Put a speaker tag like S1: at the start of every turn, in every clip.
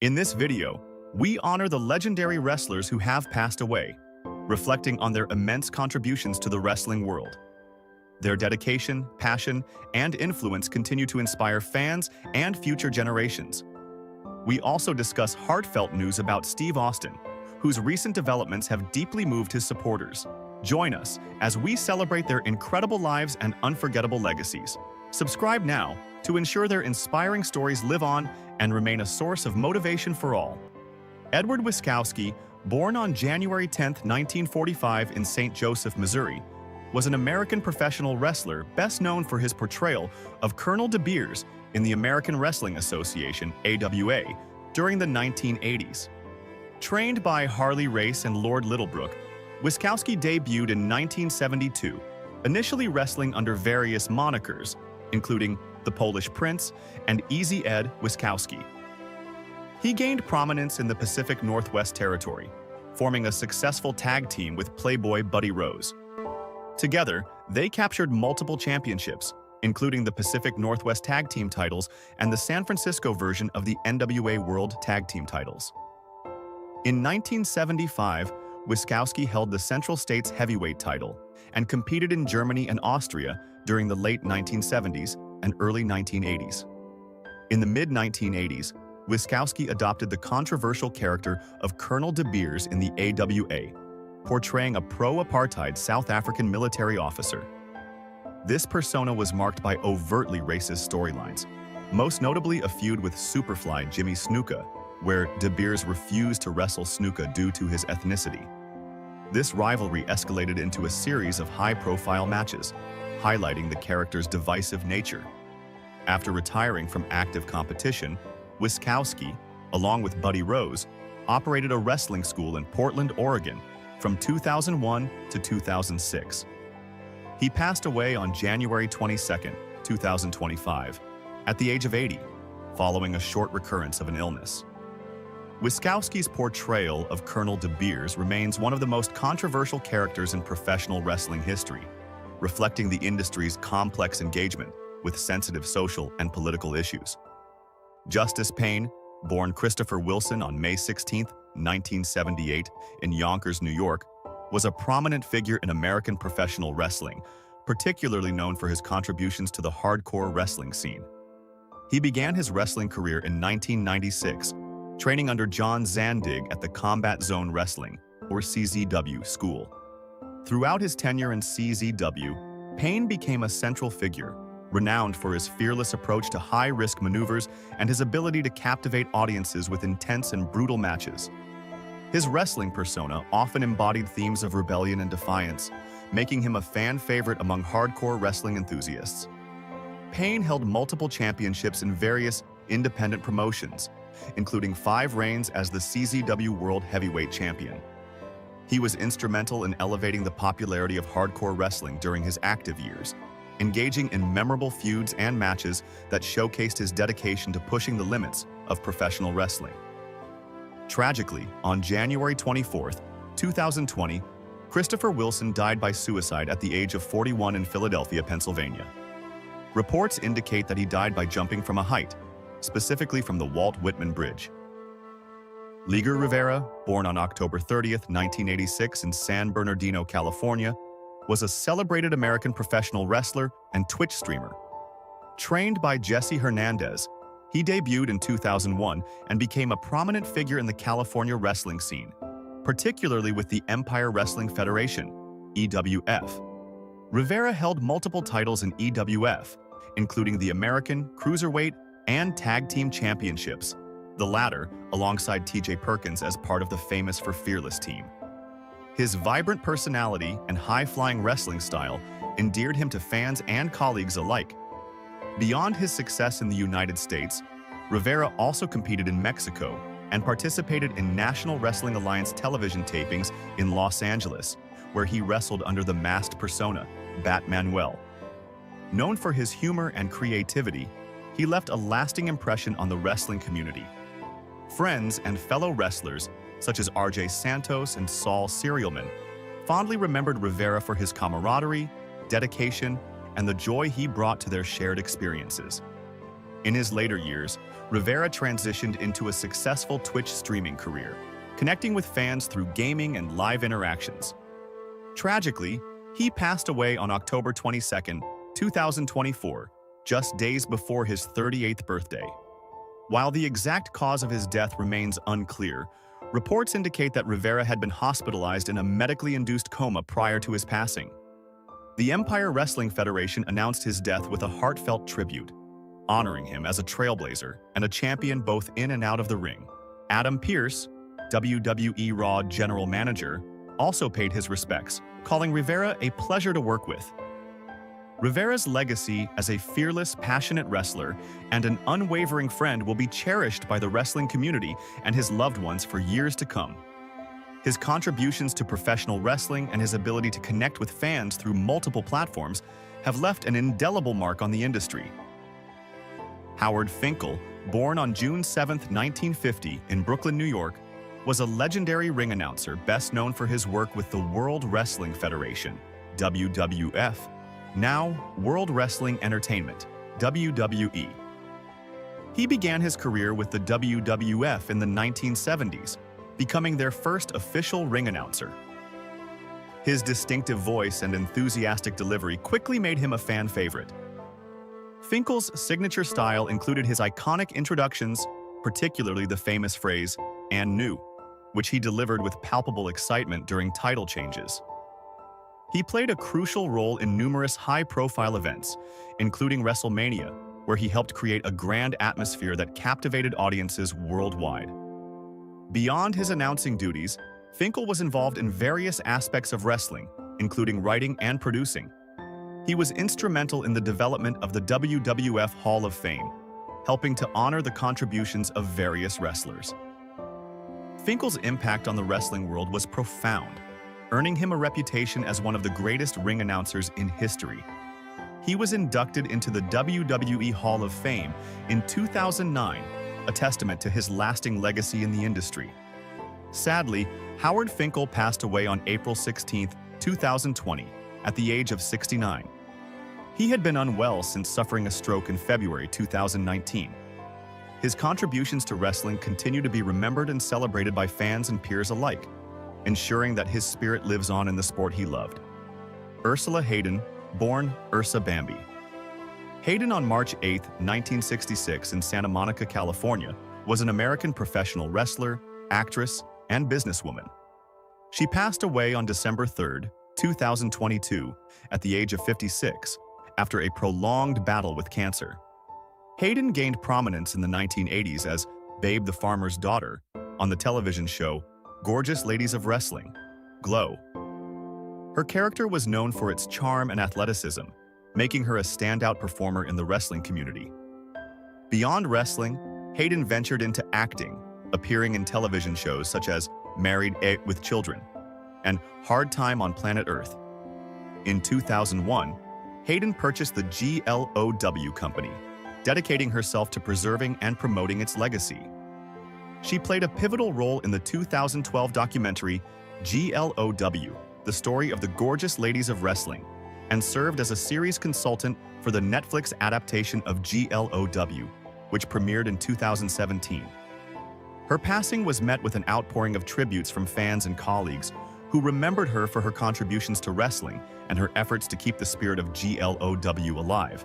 S1: In this video, we honor the legendary wrestlers who have passed away, reflecting on their immense contributions to the wrestling world. Their dedication, passion, and influence continue to inspire fans and future generations. We also discuss heartfelt news about Steve Austin, whose recent developments have deeply moved his supporters. Join us as we celebrate their incredible lives and unforgettable legacies. Subscribe now to ensure their inspiring stories live on and remain a source of motivation for all. Edward Wiskowski, born on January 10, 1945 in St. Joseph, Missouri, was an American professional wrestler best known for his portrayal of Colonel De Beers in the American Wrestling Association, AWA, during the 1980s. Trained by Harley Race and Lord Littlebrook, Wiskowski debuted in 1972, initially wrestling under various monikers, including the Polish Prince and Easy Ed Wiskowski. He gained prominence in the Pacific Northwest Territory, forming a successful tag team with Playboy Buddy Rose. Together, they captured multiple championships, including the Pacific Northwest Tag Team titles and the San Francisco version of the NWA World Tag Team titles. In 1975, Wiskowski held the Central States Heavyweight title and competed in Germany and Austria during the late 1970s and early 1980s. In the mid-1980s, Wiskowski adopted the controversial character of Colonel De Beers in the AWA, portraying a pro-apartheid South African military officer. This persona was marked by overtly racist storylines, most notably a feud with Superfly Jimmy Snuka, where De Beers refused to wrestle Snuka due to his ethnicity. This rivalry escalated into a series of high-profile matches, highlighting the character's divisive nature. After retiring from active competition, Wiskowski, along with Buddy Rose, operated a wrestling school in Portland, Oregon, from 2001 to 2006. He passed away on January 22, 2025, at the age of 80, following a short recurrence of an illness. Wiskowski's portrayal of Colonel De Beers remains one of the most controversial characters in professional wrestling history, reflecting the industry's complex engagement with sensitive social and political issues. Justice Payne, born Christopher Wilson on May 16, 1978, in Yonkers, New York, was a prominent figure in American professional wrestling, particularly known for his contributions to the hardcore wrestling scene. He began his wrestling career in 1996, training under John Zandig at the Combat Zone Wrestling, or CZW, school. Throughout his tenure in CZW, Payne became a central figure, renowned for his fearless approach to high-risk maneuvers and his ability to captivate audiences with intense and brutal matches. His wrestling persona often embodied themes of rebellion and defiance, making him a fan favorite among hardcore wrestling enthusiasts. Payne held multiple championships in various independent promotions, including 5 reigns as the CZW World Heavyweight Champion. He was instrumental in elevating the popularity of hardcore wrestling during his active years, engaging in memorable feuds and matches that showcased his dedication to pushing the limits of professional wrestling. Tragically, on January 24, 2020, Christopher Wilson died by suicide at the age of 41 in Philadelphia, Pennsylvania. Reports indicate that he died by jumping from a height, specifically from the Walt Whitman Bridge. Liger Rivera, born on October 30, 1986 in San Bernardino, California, was a celebrated American professional wrestler and Twitch streamer. Trained by Jesse Hernandez, he debuted in 2001 and became a prominent figure in the California wrestling scene, particularly with the Empire Wrestling Federation, EWF. Rivera held multiple titles in EWF, including the American, Cruiserweight, and Tag Team Championships, the latter alongside TJ Perkins as part of the Famous for Fearless team. His vibrant personality and high-flying wrestling style endeared him to fans and colleagues alike. Beyond his success in the United States, Rivera also competed in Mexico and participated in National Wrestling Alliance television tapings in Los Angeles, where he wrestled under the masked persona, Bat Manuel. Known for his humor and creativity, he left a lasting impression on the wrestling community. Friends and fellow wrestlers, such as RJ Santos and Saul Serialman, fondly remembered Rivera for his camaraderie, dedication, and the joy he brought to their shared experiences. In his later years, Rivera transitioned into a successful Twitch streaming career, connecting with fans through gaming and live interactions. Tragically, he passed away on October 22, 2024, just days before his 38th birthday. While the exact cause of his death remains unclear, reports indicate that Rivera had been hospitalized in a medically induced coma prior to his passing. The Empire Wrestling Federation announced his death with a heartfelt tribute, honoring him as a trailblazer and a champion both in and out of the ring. Adam Pearce, WWE Raw General Manager, also paid his respects, calling Rivera a pleasure to work with. Rivera's legacy as a fearless, passionate wrestler and an unwavering friend will be cherished by the wrestling community and his loved ones for years to come. His contributions to professional wrestling and his ability to connect with fans through multiple platforms have left an indelible mark on the industry. Howard Finkel, born on June 7, 1950, in Brooklyn, New York, was a legendary ring announcer best known for his work with the World Wrestling Federation, WWF, now World Wrestling Entertainment, WWE. He began his career with the WWF in the 1970s, becoming their first official ring announcer. His distinctive voice and enthusiastic delivery quickly made him a fan favorite. Finkel's signature style included his iconic introductions, particularly the famous phrase, "and new," which he delivered with palpable excitement during title changes. He played a crucial role in numerous high-profile events, including WrestleMania, where he helped create a grand atmosphere that captivated audiences worldwide. Beyond his announcing duties, Finkel was involved in various aspects of wrestling, including writing and producing. He was instrumental in the development of the WWF Hall of Fame, helping to honor the contributions of various wrestlers. Finkel's impact on the wrestling world was profound, earning him a reputation as one of the greatest ring announcers in history. He was inducted into the WWE Hall of Fame in 2009, a testament to his lasting legacy in the industry. Sadly, Howard Finkel passed away on April 16, 2020, at the age of 69. He had been unwell since suffering a stroke in February 2019. His contributions to wrestling continue to be remembered and celebrated by fans and peers alike, ensuring that his spirit lives on in the sport he loved. Ursula Hayden, born Ursa Bambi. Hayden, on March 8, 1966, in Santa Monica, California, was an American professional wrestler, actress, and businesswoman. She passed away on December 3, 2022, at the age of 56, after a prolonged battle with cancer. Hayden gained prominence in the 1980s as Babe the Farmer's Daughter on the television show Gorgeous Ladies of Wrestling, GLOW. Her character was known for its charm and athleticism, making her a standout performer in the wrestling community. Beyond wrestling, Hayden ventured into acting, appearing in television shows such as Married with Children and Hard Time on Planet Earth. In 2001, Hayden purchased the GLOW company, dedicating herself to preserving and promoting its legacy. She played a pivotal role in the 2012 documentary GLOW, the story of the gorgeous ladies of wrestling, and served as a series consultant for the Netflix adaptation of GLOW, which premiered in 2017. Her passing was met with an outpouring of tributes from fans and colleagues who remembered her for her contributions to wrestling and her efforts to keep the spirit of GLOW alive.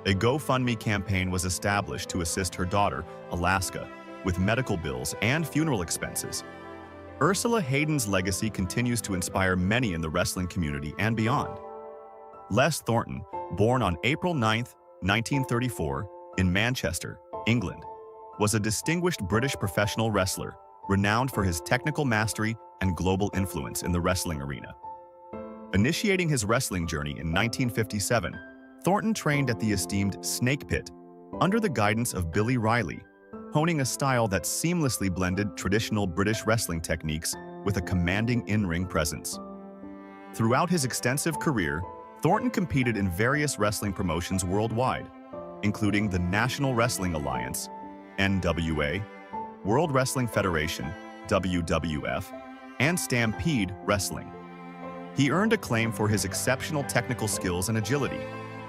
S1: A GoFundMe campaign was established to assist her daughter, Alaska, with medical bills and funeral expenses. Ursula Hayden's legacy continues to inspire many in the wrestling community and beyond. Les Thornton, born on April 9, 1934, in Manchester, England, was a distinguished British professional wrestler, renowned for his technical mastery and global influence in the wrestling arena. Initiating his wrestling journey in 1957, Thornton trained at the esteemed Snake Pit under the guidance of Billy Riley, honing a style that seamlessly blended traditional British wrestling techniques with a commanding in-ring presence. Throughout his extensive career, Thornton competed in various wrestling promotions worldwide, including the National Wrestling Alliance, NWA, World Wrestling Federation, WWF, and Stampede Wrestling. He earned acclaim for his exceptional technical skills and agility,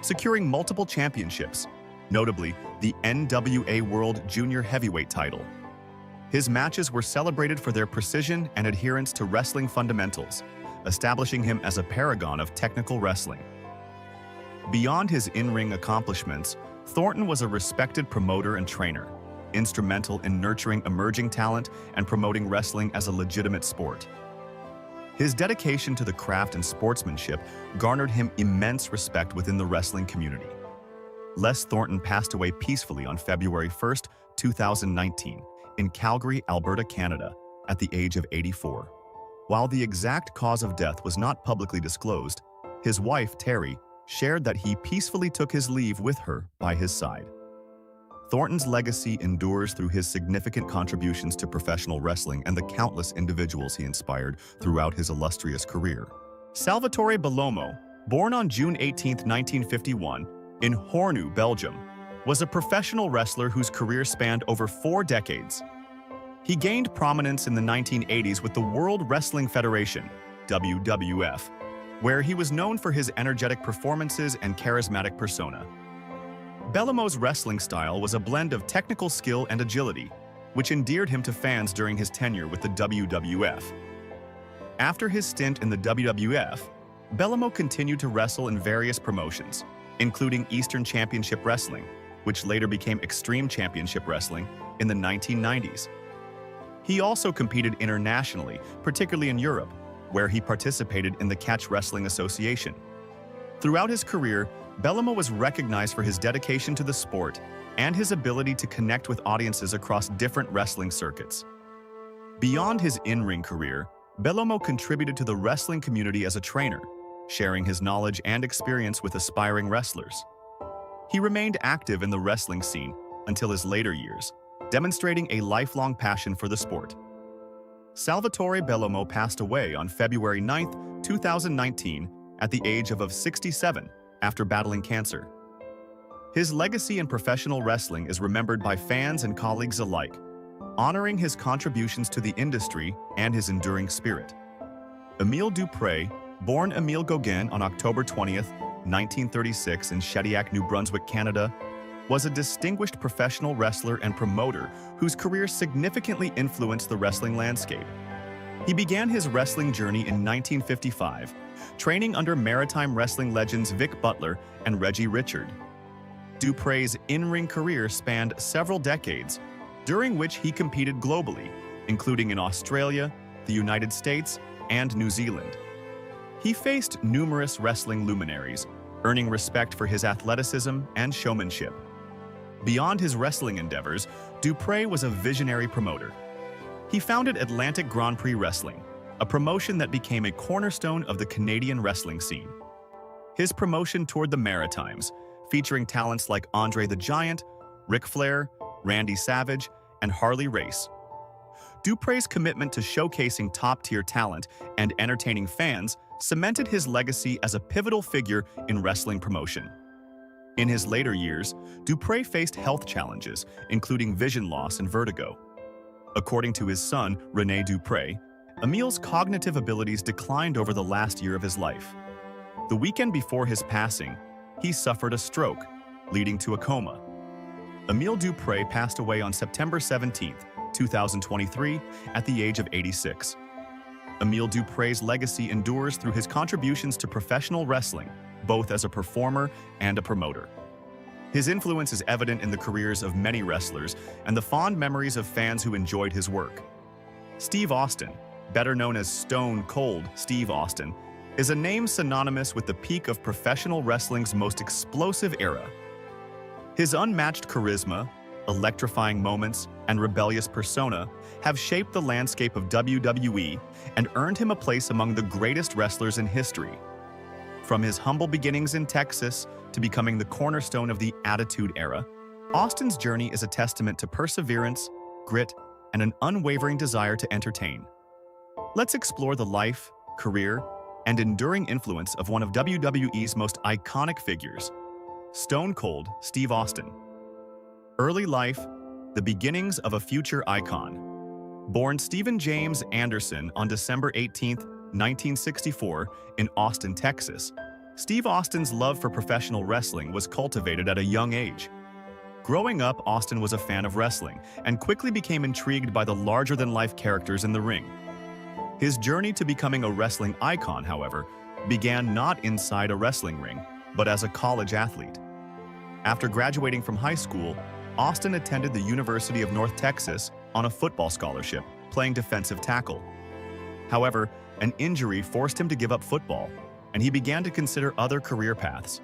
S1: securing multiple championships, notably the NWA World Junior Heavyweight title. His matches were celebrated for their precision and adherence to wrestling fundamentals, establishing him as a paragon of technical wrestling. Beyond his in-ring accomplishments, Thornton was a respected promoter and trainer, instrumental in nurturing emerging talent and promoting wrestling as a legitimate sport. His dedication to the craft and sportsmanship garnered him immense respect within the wrestling community. Les Thornton passed away peacefully on February 1, 2019, in Calgary, Alberta, Canada, at the age of 84. While the exact cause of death was not publicly disclosed, his wife, Terry, shared that he peacefully took his leave with her by his side. Thornton's legacy endures through his significant contributions to professional wrestling and the countless individuals he inspired throughout his illustrious career. Salvatore Bellomo, born on June 18, 1951, in Hornu, Belgium, was a professional wrestler whose career spanned over 4 decades. He gained prominence in the 1980s with the World Wrestling Federation, WWF, where he was known for his energetic performances and charismatic persona. Bellomo's wrestling style was a blend of technical skill and agility, which endeared him to fans during his tenure with the WWF. After his stint in the WWF, Bellomo continued to wrestle in various promotions, including Eastern Championship Wrestling, which later became Extreme Championship Wrestling in the 1990s. He also competed internationally, particularly in Europe, where he participated in the Catch Wrestling Association. Throughout his career, Bellomo was recognized for his dedication to the sport and his ability to connect with audiences across different wrestling circuits. Beyond his in-ring career, Bellomo contributed to the wrestling community as a trainer, sharing his knowledge and experience with aspiring wrestlers. He remained active in the wrestling scene until his later years, demonstrating a lifelong passion for the sport. Salvatore Bellomo passed away on February 9, 2019, at the age of 67 after battling cancer. His legacy in professional wrestling is remembered by fans and colleagues alike, honoring his contributions to the industry and his enduring spirit. Emile Dupre, born Emile Gauguin on October 20, 1936 in Shediac, New Brunswick, Canada, was a distinguished professional wrestler and promoter whose career significantly influenced the wrestling landscape. He began his wrestling journey in 1955, training under maritime wrestling legends Vic Butler and Reggie Richard. Dupre's in-ring career spanned several decades, during which he competed globally, including in Australia, the United States, and New Zealand. He faced numerous wrestling luminaries, earning respect for his athleticism and showmanship. Beyond his wrestling endeavors, Dupre was a visionary promoter. He founded Atlantic Grand Prix Wrestling, a promotion that became a cornerstone of the Canadian wrestling scene. His promotion toured the Maritimes, featuring talents like Andre the Giant, Ric Flair, Randy Savage, and Harley Race. Dupre's commitment to showcasing top-tier talent and entertaining fans cemented his legacy as a pivotal figure in wrestling promotion. In his later years, Dupre faced health challenges, including vision loss and vertigo. According to his son, Rene Dupre, Emile's cognitive abilities declined over the last year of his life. The weekend before his passing, he suffered a stroke, leading to a coma. Emile Dupre passed away on September 17, 2023, at the age of 86. Emile Dupre's legacy endures through his contributions to professional wrestling, both as a performer and a promoter. His influence is evident in the careers of many wrestlers and the fond memories of fans who enjoyed his work. Steve Austin, better known as Stone Cold Steve Austin, is a name synonymous with the peak of professional wrestling's most explosive era. His unmatched charisma, electrifying moments, and rebellious persona have shaped the landscape of WWE and earned him a place among the greatest wrestlers in history. From his humble beginnings in Texas to becoming the cornerstone of the Attitude Era, Austin's journey is a testament to perseverance, grit, and an unwavering desire to entertain. Let's explore the life, career, and enduring influence of one of WWE's most iconic figures, Stone Cold Steve Austin. Early life, the beginnings of a future icon. Born Stephen James Anderson on December 18, 1964, in Austin, Texas, Steve Austin's love for professional wrestling was cultivated at a young age. Growing up, Austin was a fan of wrestling and quickly became intrigued by the larger-than-life characters in the ring. His journey to becoming a wrestling icon, however, began not inside a wrestling ring, but as a college athlete. After graduating from high school, Austin attended the University of North Texas on a football scholarship, playing defensive tackle. However, an injury forced him to give up football, and he began to consider other career paths.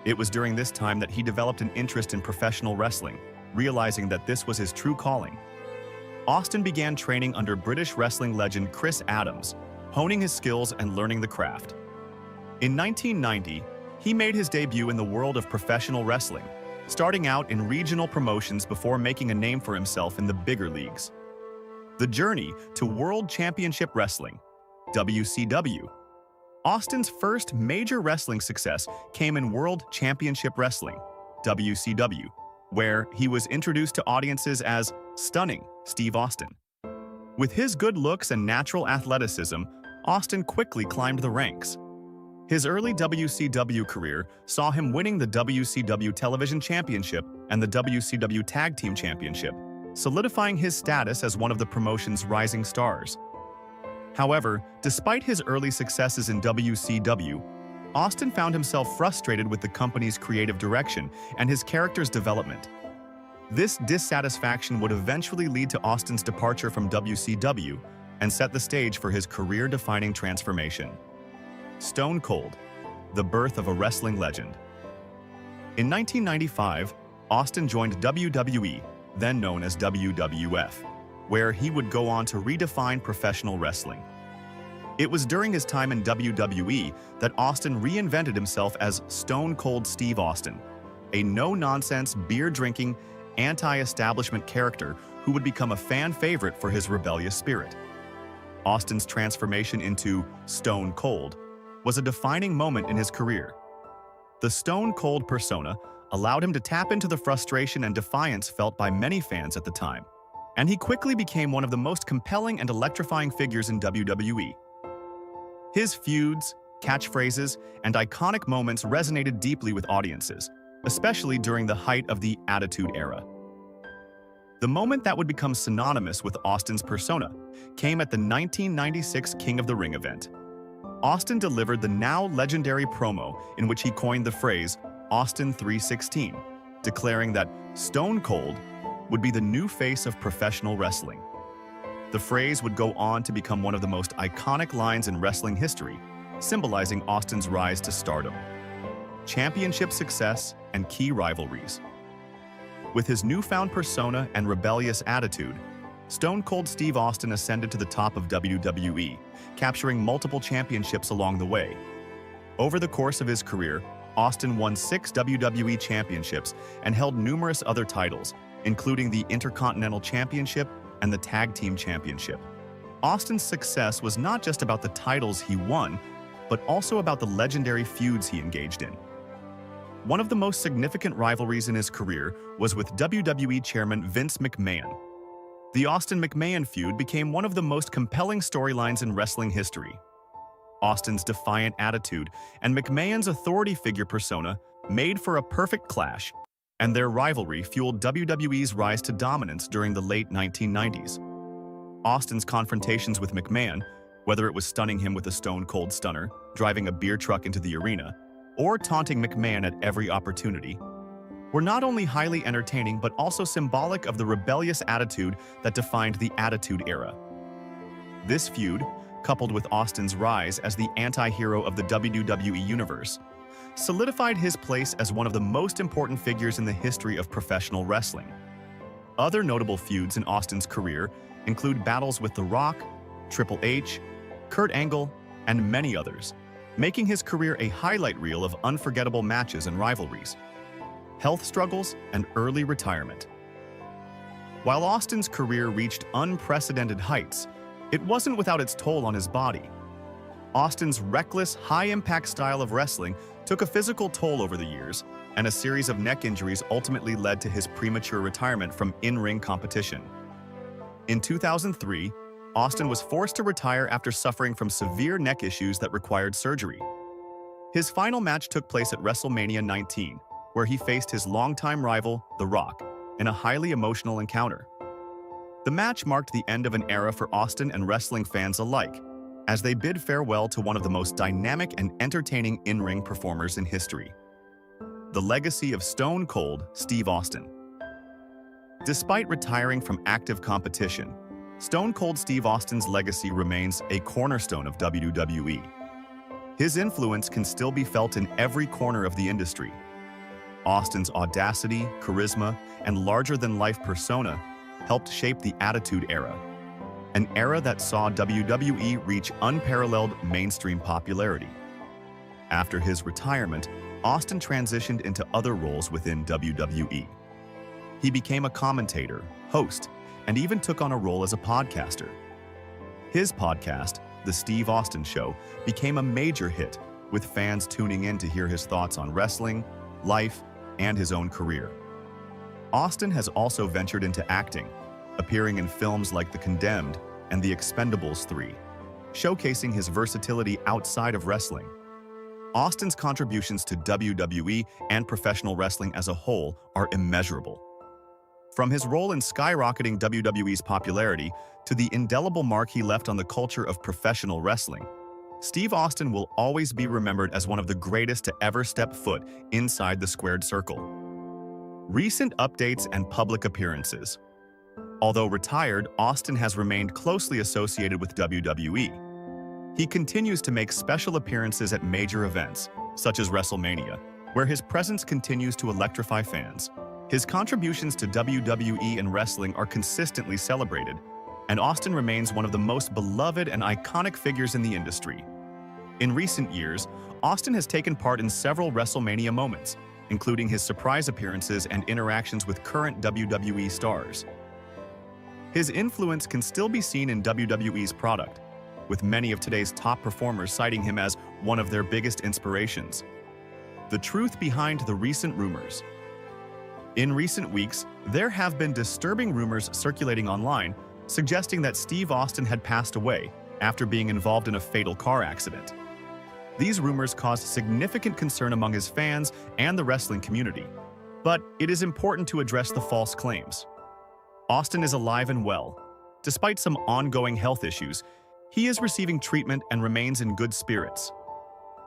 S1: It was during this time that he developed an interest in professional wrestling, realizing that this was his true calling. Austin began training under British wrestling legend Chris Adams, honing his skills and learning the craft. In 1990, he made his debut in the world of professional wrestling, starting out in regional promotions before making a name for himself in the bigger leagues. The journey to World Championship Wrestling, WCW. Austin's first major wrestling success came in World Championship Wrestling, WCW, where he was introduced to audiences as Stunning Steve Austin. With his good looks and natural athleticism, Austin quickly climbed the ranks. His early WCW career saw him winning the WCW Television Championship and the WCW Tag Team Championship, solidifying his status as one of the promotion's rising stars. However, despite his early successes in WCW, Austin found himself frustrated with the company's creative direction and his character's development. This dissatisfaction would eventually lead to Austin's departure from WCW and set the stage for his career-defining transformation. Stone Cold, the birth of a wrestling legend. In 1995, Austin joined WWE, then known as WWF, where he would go on to redefine professional wrestling. It was during his time in WWE that Austin reinvented himself as Stone Cold Steve Austin, a no-nonsense, beer-drinking, anti-establishment character who would become a fan favorite for his rebellious spirit. Austin's transformation into Stone Cold was a defining moment in his career. The Stone Cold persona allowed him to tap into the frustration and defiance felt by many fans at the time, and he quickly became one of the most compelling and electrifying figures in WWE. His feuds, catchphrases, and iconic moments resonated deeply with audiences, especially during the height of the Attitude Era. The moment that would become synonymous with Austin's persona came at the 1996 King of the Ring event. Austin delivered the now legendary promo in which he coined the phrase Austin 316, declaring that Stone Cold would be the new face of professional wrestling. The phrase would go on to become one of the most iconic lines in wrestling history, symbolizing Austin's rise to stardom, championship success, and key rivalries. With his newfound persona and rebellious attitude, Stone Cold Steve Austin ascended to the top of WWE, capturing multiple championships along the way. Over the course of his career, Austin won 6 WWE championships and held numerous other titles, including the Intercontinental Championship and the Tag Team Championship. Austin's success was not just about the titles he won, but also about the legendary feuds he engaged in. One of the most significant rivalries in his career was with WWE Chairman Vince McMahon. The Austin-McMahon feud became one of the most compelling storylines in wrestling history. Austin's defiant attitude and McMahon's authority figure persona made for a perfect clash, and their rivalry fueled WWE's rise to dominance during the late 1990s. Austin's confrontations with McMahon, whether it was stunning him with a stone-cold stunner, driving a beer truck into the arena, or taunting McMahon at every opportunity, were not only highly entertaining but also symbolic of the rebellious attitude that defined the Attitude Era. This feud, coupled with Austin's rise as the anti-hero of the WWE Universe, solidified his place as one of the most important figures in the history of professional wrestling. Other notable feuds in Austin's career include battles with The Rock, Triple H, Kurt Angle, and many others, making his career a highlight reel of unforgettable matches and rivalries, health struggles, and early retirement. While Austin's career reached unprecedented heights, it wasn't without its toll on his body. Austin's reckless, high-impact style of wrestling took a physical toll over the years, and a series of neck injuries ultimately led to his premature retirement from in-ring competition. In 2003, Austin was forced to retire after suffering from severe neck issues that required surgery. His final match took place at WrestleMania 19, where he faced his longtime rival, The Rock, in a highly emotional encounter. The match marked the end of an era for Austin and wrestling fans alike, as they bid farewell to one of the most dynamic and entertaining in-ring performers in history. The legacy of Stone Cold Steve Austin. Despite retiring from active competition, Stone Cold Steve Austin's legacy remains a cornerstone of WWE. His influence can still be felt in every corner of the industry. Austin's audacity, charisma, and larger-than-life persona helped shape the Attitude Era, an era that saw WWE reach unparalleled mainstream popularity. After his retirement, Austin transitioned into other roles within WWE. He became a commentator, host, and even took on a role as a podcaster. His podcast, The Steve Austin Show, became a major hit, with fans tuning in to hear his thoughts on wrestling, life, and his own career. Austin has also ventured into acting, appearing in films like The Condemned and The Expendables 3, showcasing his versatility outside of wrestling. Austin's contributions to WWE and professional wrestling as a whole are immeasurable. From his role in skyrocketing WWE's popularity to the indelible mark he left on the culture of professional wrestling, Steve Austin will always be remembered as one of the greatest to ever step foot inside the squared circle. Recent updates and public appearances. Although retired, Austin has remained closely associated with WWE. He continues to make special appearances at major events, such as WrestleMania, where his presence continues to electrify fans. His contributions to WWE and wrestling are consistently celebrated, and Austin remains one of the most beloved and iconic figures in the industry. In recent years, Austin has taken part in several WrestleMania moments, including his surprise appearances and interactions with current WWE stars. His influence can still be seen in WWE's product, with many of today's top performers citing him as one of their biggest inspirations. The truth behind the recent rumors. In recent weeks, there have been disturbing rumors circulating online suggesting that Steve Austin had passed away after being involved in a fatal car accident. These rumors caused significant concern among his fans and the wrestling community, but it is important to address the false claims. Austin is alive and well. Despite some ongoing health issues, he is receiving treatment and remains in good spirits.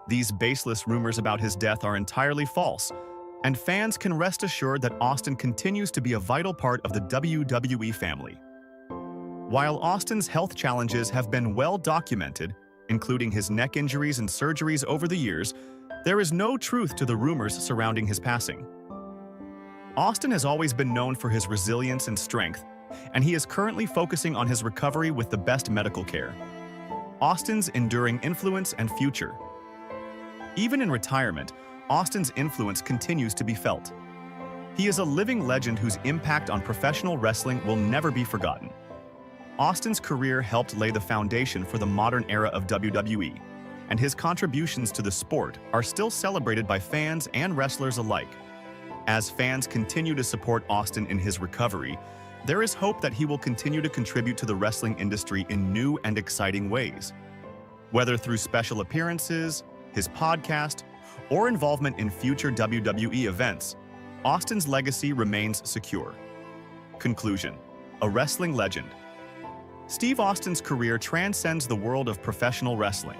S1: These baseless rumors about his death are entirely false, and fans can rest assured that Austin continues to be a vital part of the WWE family. While Austin's health challenges have been well documented, including his neck injuries and surgeries over the years, there is no truth to the rumors surrounding his passing. Austin has always been known for his resilience and strength, and he is currently focusing on his recovery with the best medical care. Austin's enduring influence and future. Even in retirement, Austin's influence continues to be felt. He is a living legend whose impact on professional wrestling will never be forgotten. Austin's career helped lay the foundation for the modern era of WWE, and his contributions to the sport are still celebrated by fans and wrestlers alike. As fans continue to support Austin in his recovery, there is hope that he will continue to contribute to the wrestling industry in new and exciting ways. Whether through special appearances, his podcast, or involvement in future WWE events, Austin's legacy remains secure. Conclusion: a wrestling legend. Steve Austin's career transcends the world of professional wrestling.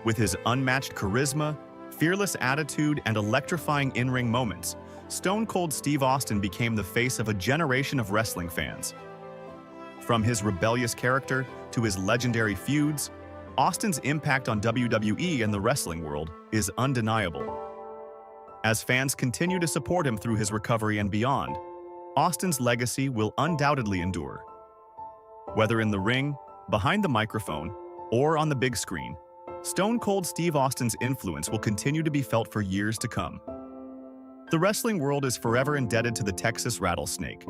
S1: With his unmatched charisma, fearless attitude, and electrifying in-ring moments, Stone Cold Steve Austin became the face of a generation of wrestling fans. From his rebellious character to his legendary feuds, Austin's impact on WWE and the wrestling world is undeniable. As fans continue to support him through his recovery and beyond, Austin's legacy will undoubtedly endure. Whether in the ring, behind the microphone, or on the big screen, Stone Cold Steve Austin's influence will continue to be felt for years to come. The wrestling world is forever indebted to the Texas Rattlesnake,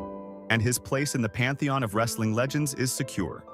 S1: and his place in the pantheon of wrestling legends is secure.